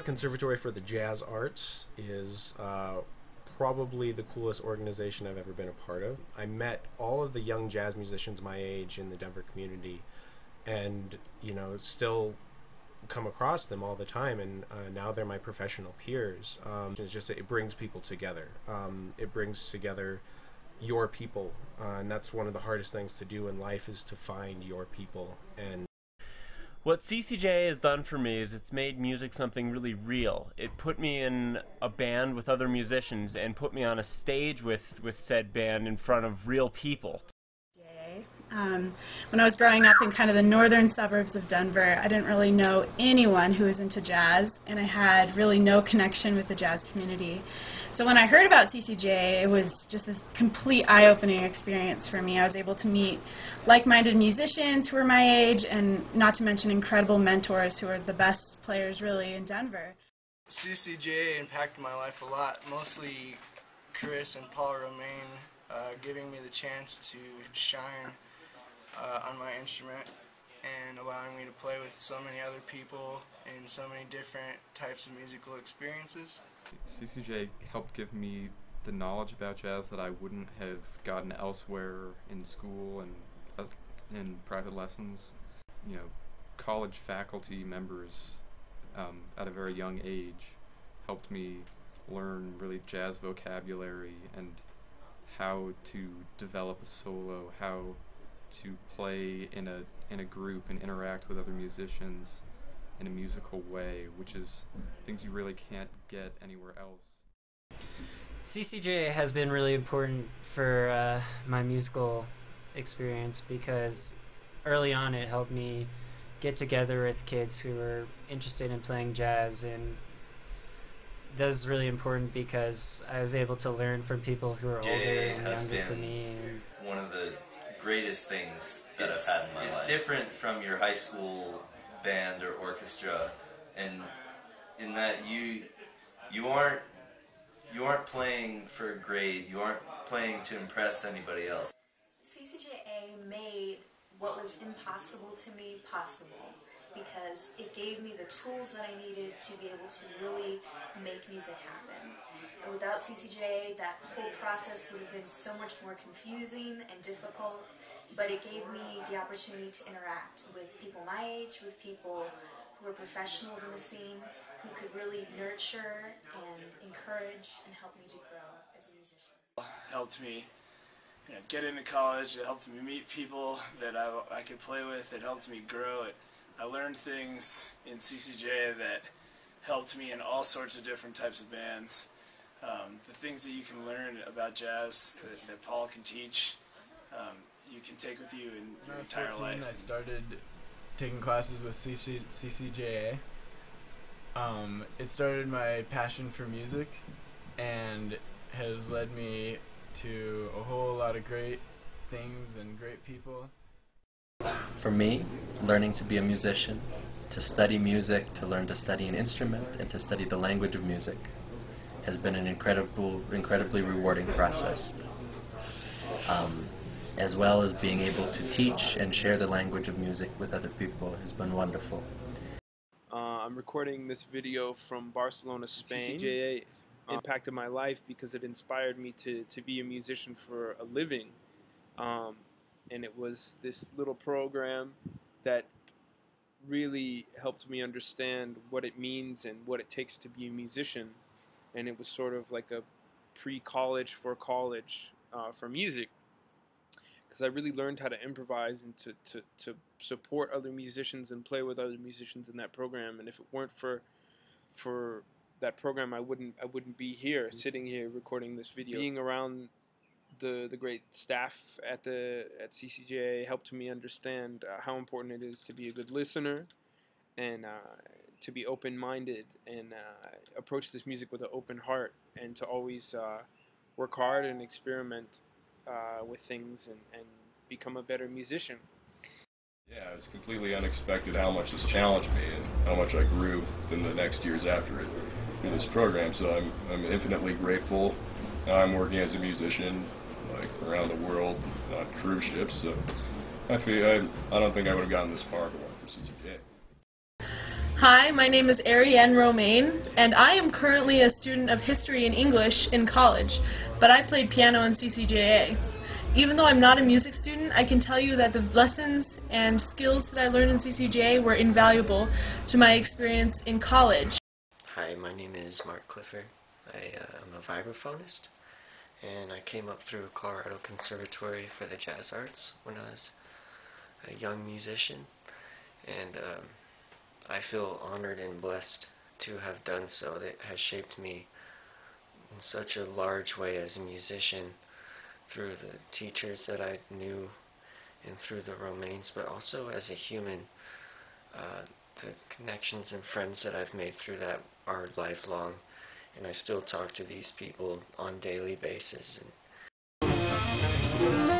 Conservatory for the Jazz Arts is probably the coolest organization I've ever been a part of. I met all of the young jazz musicians my age in the Denver community, and still come across them all the time, and now they're my professional peers. It's just, it brings people together. It brings together your people, and that's one of the hardest things to do in life, is to find your people. And what CCJA has done for me is it's made music something really real. It put me in a band with other musicians and put me on a stage with said band in front of real people. When I was growing up in kind of the northern suburbs of Denver, I didn't really know anyone who was into jazz, and I had really no connection with the jazz community. So when I heard about CCJA, it was just this complete eye-opening experience for me. I was able to meet like-minded musicians who were my age, and not to mention incredible mentors who are the best players really in Denver. CCJA impacted my life a lot, mostly Chris and Paul Romaine giving me the chance to shine on my instrument and allowing me to play with so many other people in so many different types of musical experiences. CCJA helped give me the knowledge about jazz that I wouldn't have gotten elsewhere in school and in private lessons. College faculty members at a very young age helped me learn really jazz vocabulary and how to develop a solo, how to play in a group and interact with other musicians in a musical way, which is things you really can't get anywhere else. CCJA has been really important for my musical experience, because early on it helped me get together with kids who were interested in playing jazz, and that was really important because I was able to learn from people who are older and younger than me. One of the greatest things that I've had in my life. It's different from your high school band or orchestra, and in that you aren't playing for a grade, you aren't playing to impress anybody else. CCJA made what was impossible to me possible, because it gave me the tools that I needed to be able to really make music happen. And without CCJA, that whole process would have been so much more confusing and difficult, but it gave me the opportunity to interact with people my age, with people who were professionals in the scene, who could really nurture and encourage and help me to grow as a musician. It helped me get into college. It helped me meet people that I could play with. It helped me grow. I learned things in CCJA that helped me in all sorts of different types of bands. The things that you can learn about jazz that Paul can teach, you can take with you in your entire life. I started taking classes with CCJA. It started my passion for music and has led me to a whole lot of great things and great people. For me, learning to be a musician, to study music, to learn to study an instrument, and to study the language of music has been an incredibly rewarding process. As well as being able to teach and share the language of music with other people has been wonderful. I'm recording this video from Barcelona, Spain. CCJA impacted my life because it inspired me to be a musician for a living. And it was this little program that really helped me understand what it means and what it takes to be a musician. And it was sort of like a pre-college for college for music, because I really learned how to improvise and to support other musicians and play with other musicians in that program. And if it weren't for that program, I wouldn't be here, sitting here recording this video. Being around the great staff at CCJA helped me understand how important it is to be a good listener and to be open-minded and approach this music with an open heart, and to always work hard and experiment with things and become a better musician. Yeah, it's completely unexpected how much this challenged me and how much I grew in the next years after it through this program. So I'm infinitely grateful. Now I'm working as a musician around the world on cruise ships. So I don't think I would have gotten this far if it weren't for CCJA. Hi, my name is Ariane Romaine, and I am currently a student of history and English in college, but I played piano in CCJA. Even though I'm not a music student, I can tell you that the lessons and skills that I learned in CCJA were invaluable to my experience in college. Hi, my name is Mark Clifford. I am a vibraphonist, and I came up through Colorado Conservatory for the Jazz Arts when I was a young musician, and I feel honored and blessed to have done so. It has shaped me in such a large way as a musician through the teachers that I knew and through the Romaines, but also as a human. The connections and friends that I've made through that are lifelong, and I still talk to these people on a daily basis. And